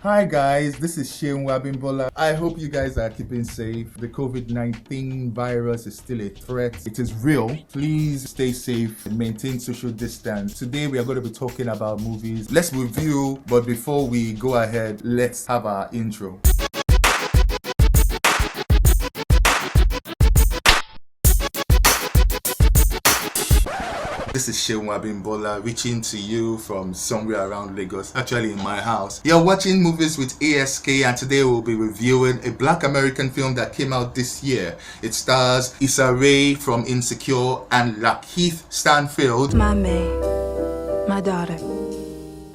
Hi guys, this is Shane Wabimbola. I hope you guys are keeping safe. The COVID-19 virus is still a threat. It is real. Please stay safe and maintain social distance. Today we are going to be talking about movies. Let's review, but before we go ahead, let's have our intro. This is Shane Wabimbola reaching to you from somewhere around Lagos, actually in my house. You're watching Movies with ASK, and today we'll be reviewing a Black American film that came out this year. It stars Issa from Insecure and Lakeith Stanfield. My May, my daughter.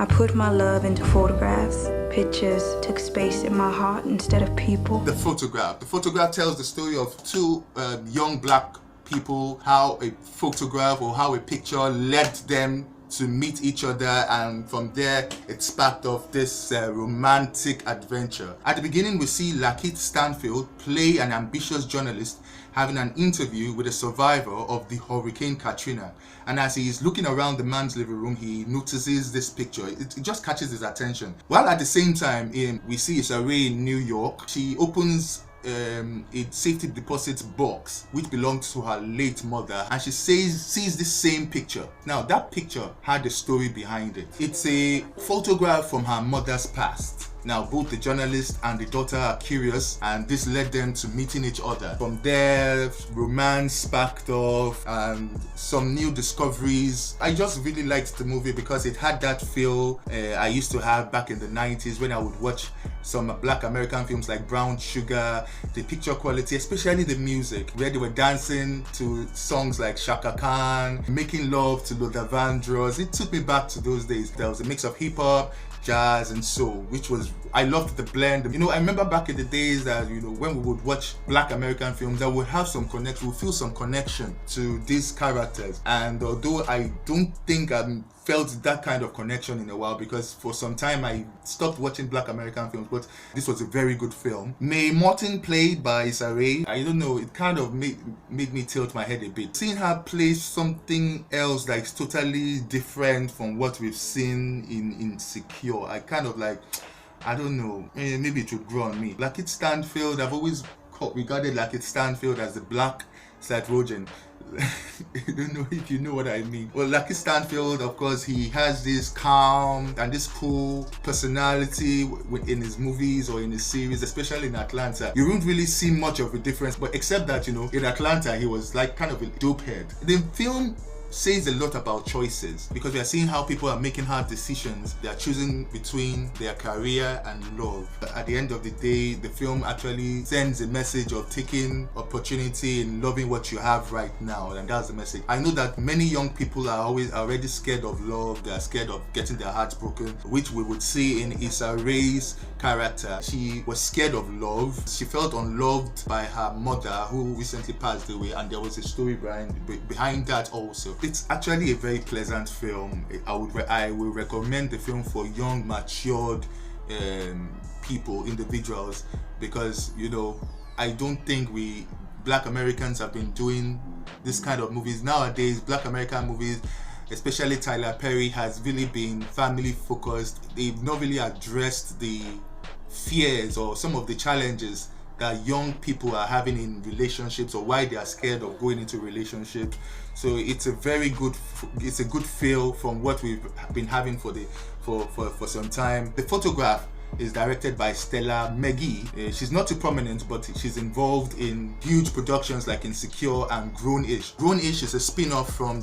I put my love into photographs. Pictures took space in my heart instead of people. The photograph. The photograph tells the story of two young black people, how a photograph or how a picture led them to meet each other, and from there it sparked off this romantic adventure. At the beginning we see Lakeith Stanfield play an ambitious journalist having an interview with a survivor of the Hurricane Katrina, and as he is looking around the man's living room he notices this picture. It just catches his attention. While at the same time we see Issa in New York. She opens a safety deposit box which belonged to her late mother, and she sees this same picture. Now that picture had a story behind it. It's a photograph from her mother's past. Now both the journalist and the daughter are curious, and this led them to meeting each other. From there romance sparked off and some new discoveries. I just really liked the movie because it had that feel I used to have back in the 90s when I would watch some Black American films like Brown Sugar. The picture quality, especially the music, where they were dancing to songs like Shaka Khan, making love to Luther Vandross. It took me back to those days. There was a mix of hip-hop, jazz and soul, which was, I loved the blend. I remember back in the days that when we would watch Black American films, that would have some connection, we'll feel some connection to these characters. And although I don't think I felt that kind of connection in a while, because for some time I stopped watching Black American films, but this was a very good film. Mae Morton, played by Issa Rae, I don't know, it kind of made me tilt my head a bit. Seeing her play something else that's totally different from what we've seen in Insecure, I kind of like, I don't know, maybe it would grow on me. Lakeith Stanfield, I've always regarded Lakeith Stanfield as the black Seth Rogen. I don't know if you know what I mean. Well, Lakeith Stanfield, of course, he has this calm and this cool personality in his movies or in his series, especially in Atlanta. You won't really see much of a difference, but except that, in Atlanta, he was like kind of a dope head. The film says a lot about choices, because we are seeing how people are making hard decisions. They are choosing between their career and love. But at the end of the day, the film actually sends a message of taking opportunity and loving what you have right now, and that's the message. I know that many young people are already scared of love. They are scared of getting their hearts broken, which we would see in Issa Rae's character. She was scared of love. She felt unloved by her mother, who recently passed away, and there was a story behind that also. It's actually a very pleasant film. I will recommend the film for young, matured people, individuals, because I don't think Black Americans have been doing this kind of movies nowadays. Black American movies, especially Tyler Perry, has really been family focused. They've not really addressed the fears or some of the challenges that young people are having in relationships, or why they are scared of going into relationships. So it's a good feel from what we've been having for some time. The photograph is directed by Stella McGee. She's not too prominent, but she's involved in huge productions like Insecure and Grown-ish. Grown-ish is a spin-off from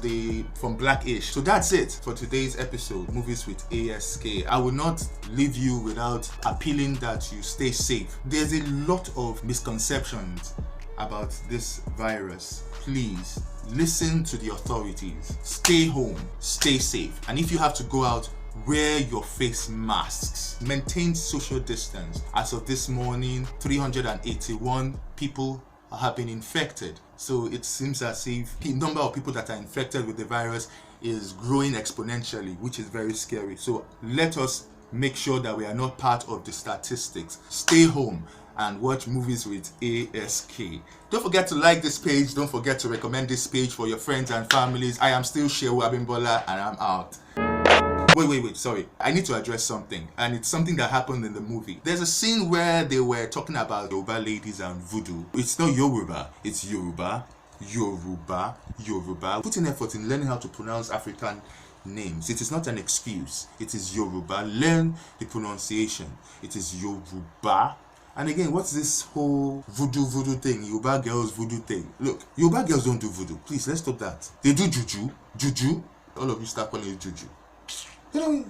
Black-ish. So that's it for today's episode, Movies with ASK. I will not leave you without appealing that you stay safe. There's a lot of misconceptions about this virus. Please listen to the authorities. Stay home, stay safe, and if you have to go out, wear your face masks. Maintain social distance. As of this morning, 381 people have been infected. So it seems as if the number of people that are infected with the virus is growing exponentially, which is very scary. So let us make sure that we are not part of the statistics. Stay home and watch Movies with ASK. Don't forget to like this page. Don't forget to recommend this page for your friends and families. I am still Shea Wabimbola, and I'm out. Wait, sorry. I need to address something, and it's something that happened in the movie. There's a scene where they were talking about Yoruba ladies and voodoo. It's not Yoruba, it's Yoruba. Put in effort in learning how to pronounce African names. It is not an excuse. It is Yoruba. Learn the pronunciation. It is Yoruba. And again, what's this whole voodoo thing? Yoruba girls voodoo thing. Look, Yoruba girls don't do voodoo. Please, let's stop that. They do juju. All of you start calling it juju. You know,